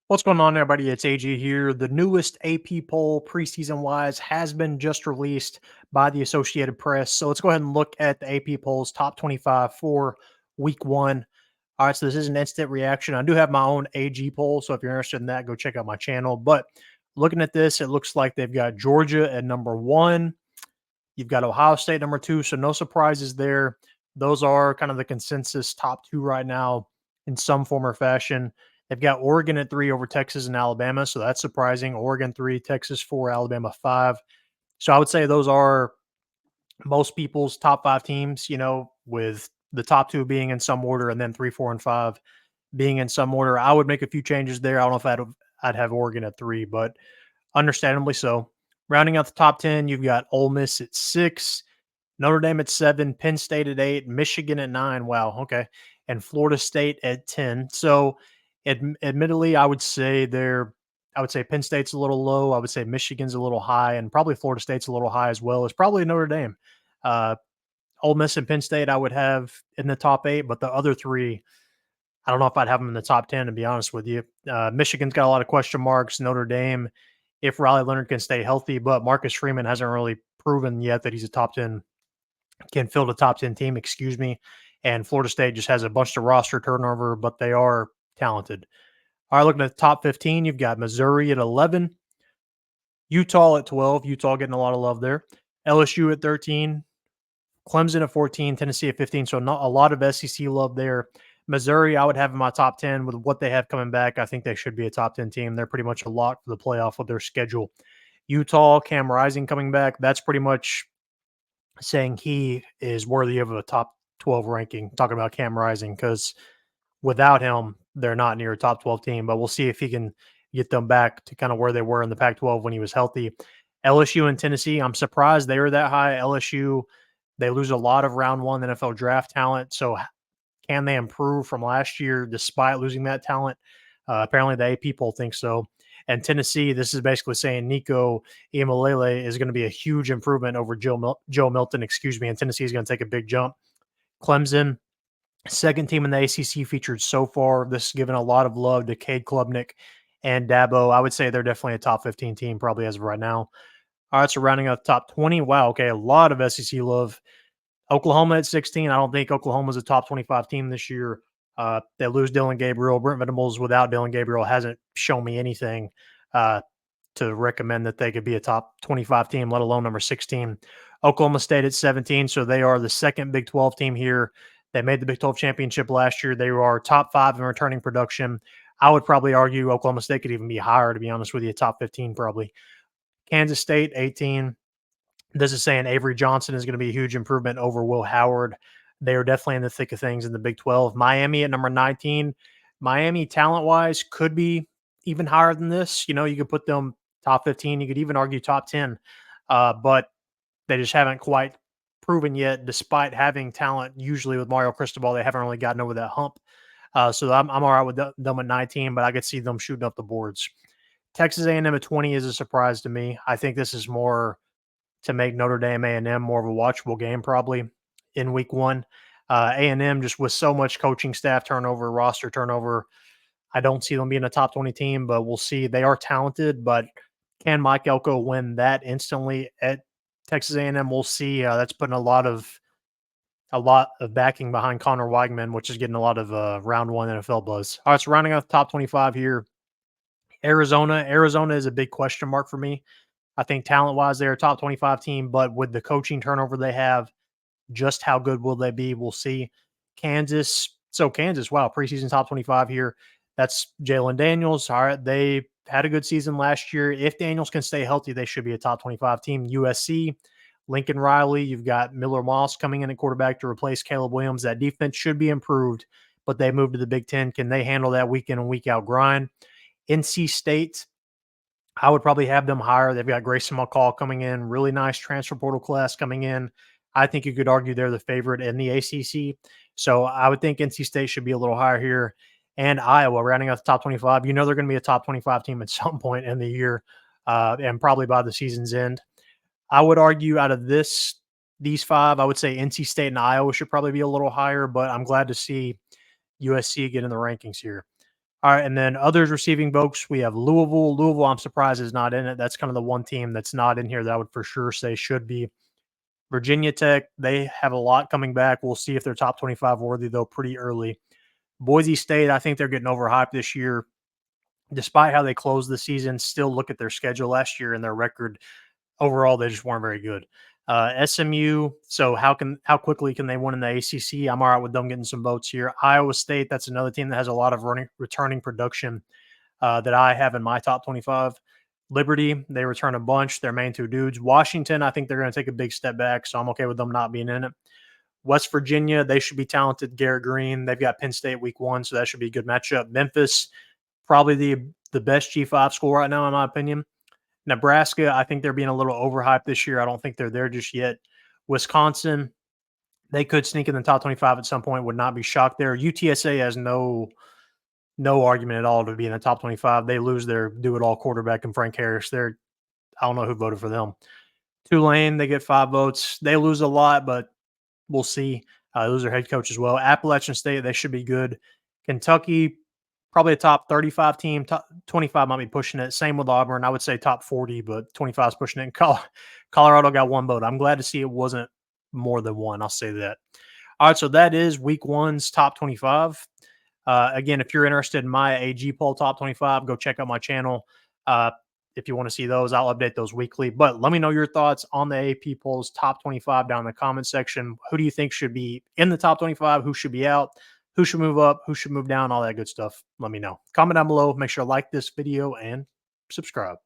What's going on, everybody? It's AG here. The newest AP poll, preseason wise, has been just released by the Associated Press. So let's go ahead and look at the AP polls top 25 for week one. All right, so this is an instant reaction. I do have my own AG poll. So if you're interested in that, go check out my channel. But looking at this, it looks like they've got Georgia at number one. You've got Ohio State number two. So no surprises there. Those are kind of the consensus top two right now in some form or fashion. They've got Oregon at three over Texas and Alabama, so that's surprising. Oregon three, Texas four, Alabama five. So I would say those are most people's top five teams, with the top two being in some order and then three, four, and five being in some order. I would make a few changes there. I don't know if I'd have Oregon at three, but understandably so. Rounding out the top 10, you've got Ole Miss at six, Notre Dame at seven, Penn State at eight, Michigan at nine. Wow, okay. And Florida State at 10. So admittedly, I would say Penn State's a little low. I would say Michigan's a little high, and probably Florida State's a little high as well. It's probably Notre Dame. Ole Miss and Penn State I would have in the top eight, but the other three, I don't know if I'd have them in the top 10, to be honest with you. Michigan's got a lot of question marks. Notre Dame, if Riley Leonard can stay healthy, but Marcus Freeman hasn't really proven yet that he's a top 10, can field a top 10 team, And Florida State just has a bunch of roster turnover, but they are talented. All right, looking at the top 15, you've got Missouri at 11, Utah at 12, Utah getting a lot of love there, LSU at 13, Clemson at 14, Tennessee at 15, so not a lot of SEC love there. Missouri, I would have in my top 10 with what they have coming back. I think they should be a top 10 team. They're pretty much a lock for the playoff with their schedule. Utah, Cam Rising coming back, that's pretty much saying he is worthy of a top 12 ranking, talking about Cam Rising, because without him, they're not near a top 12 team, but we'll see if he can get them back to kind of where they were in the Pac-12 when he was healthy. LSU and Tennessee, I'm surprised they were that high. LSU, they lose a lot of round one NFL draft talent. So can they improve from last year despite losing that talent? Apparently the AP poll thinks so. And Tennessee, this is basically saying Nico Iamaleava is going to be a huge improvement over Joe Milton, and Tennessee is going to take a big jump. Clemson, second team in the ACC featured so far. This is giving a lot of love to Cade Klubnik and Dabo. I would say they're definitely a top 15 team probably as of right now. All right, so rounding out the top 20. Wow, okay, a lot of SEC love. Oklahoma at 16. I don't think Oklahoma's a top 25 team this year. They lose Dillon Gabriel. Brent Venables without Dillon Gabriel hasn't shown me anything to recommend that they could be a top 25 team, let alone number 16. Oklahoma State at 17, so they are the second Big 12 team here. They made the Big 12 championship last year. They are top 5 in returning production. I would probably argue Oklahoma State could even be higher, to be honest with you, top 15 probably. Kansas State, 18. This is saying Avery Johnson is going to be a huge improvement over Will Howard. They are definitely in the thick of things in the Big 12. Miami at number 19. Miami, talent-wise, could be even higher than this. You could put them top 15. You could even argue top 10. But they just haven't quite proven yet, despite having talent. Usually with Mario Cristobal, they haven't really gotten over that hump. So I'm all right with them at 19, but I could see them shooting up the boards. Texas A&M at 20 is a surprise to me. I think this is more to make Notre Dame A&M more of a watchable game probably in week one. A&M just with so much coaching staff turnover, roster turnover, I don't see them being a top 20 team, but we'll see. They are talented, but can Mike Elko win that instantly at Texas A&M? We'll see. That's putting a lot of backing behind Connor Weigman, which is getting a lot of round one NFL buzz. All right, so rounding out the top 25 here, Arizona. Arizona is a big question mark for me. I think talent-wise, they're a top 25 team, but with the coaching turnover they have, just how good will they be? We'll see. Kansas. So Kansas, wow, preseason top 25 here. That's Jalon Daniels. All right, they had a good season last year. If Daniels can stay healthy, they should be a top 25 team. USC, Lincoln Riley. You've got Miller Moss coming in at quarterback to replace Caleb Williams. That defense should be improved, but they moved to the Big Ten. Can they handle that week in and week out grind? NC State, I would probably have them higher. They've got Grayson McCall coming in, really nice transfer portal class coming in. I think you could argue they're the favorite in the ACC. So I would think NC State should be a little higher here. And Iowa, rounding out the top 25. They're going to be a top 25 team at some point in the year and probably by the season's end. I would argue out of these five, I would say NC State and Iowa should probably be a little higher, but I'm glad to see USC get in the rankings here. All right, and then others receiving votes, we have Louisville. Louisville, I'm surprised is not in it. That's kind of the one team that's not in here that I would for sure say should be. Virginia Tech, they have a lot coming back. We'll see if they're top 25 worthy, though, pretty early. Boise State, I think they're getting overhyped this year. Despite how they closed the season, still look at their schedule last year and their record. Overall, they just weren't very good. SMU, so how quickly can they win in the ACC? I'm all right with them getting some votes here. Iowa State, that's another team that has a lot of returning production that I have in my top 25. Liberty, they return a bunch. Their main two dudes. Washington, I think they're going to take a big step back, so I'm okay with them not being in it. West Virginia, they should be talented. Garrett Greene, they've got Penn State week 1, so that should be a good matchup. Memphis, probably the best G5 school right now, in my opinion. Nebraska, I think they're being a little overhyped this year. I don't think they're there just yet. Wisconsin, they could sneak in the top 25 at some point. Would not be shocked there. UTSA has no argument at all to be in the top 25. They lose their do-it-all quarterback in Frank Harris. I don't know who voted for them. Tulane, they get 5 votes. They lose a lot, but we'll see. They lose their head coach as well. Appalachian State, they should be good. Kentucky, probably a top 35 team. Top 25 might be pushing it. Same with Auburn. I would say top 40, but 25 is pushing it. Colorado got 1 vote. I'm glad to see it wasn't more than 1. I'll say that. All right, so that is week 1's top 25. Again, if you're interested in my AG poll top 25, go check out my channel. If you want to see those, I'll update those weekly. But let me know your thoughts on the AP polls top 25 down in the comment section. Who do you think should be in the top 25? Who should be out? Who should move up? Who should move down? All that good stuff. Let me know. Comment down below. Make sure to like this video and subscribe.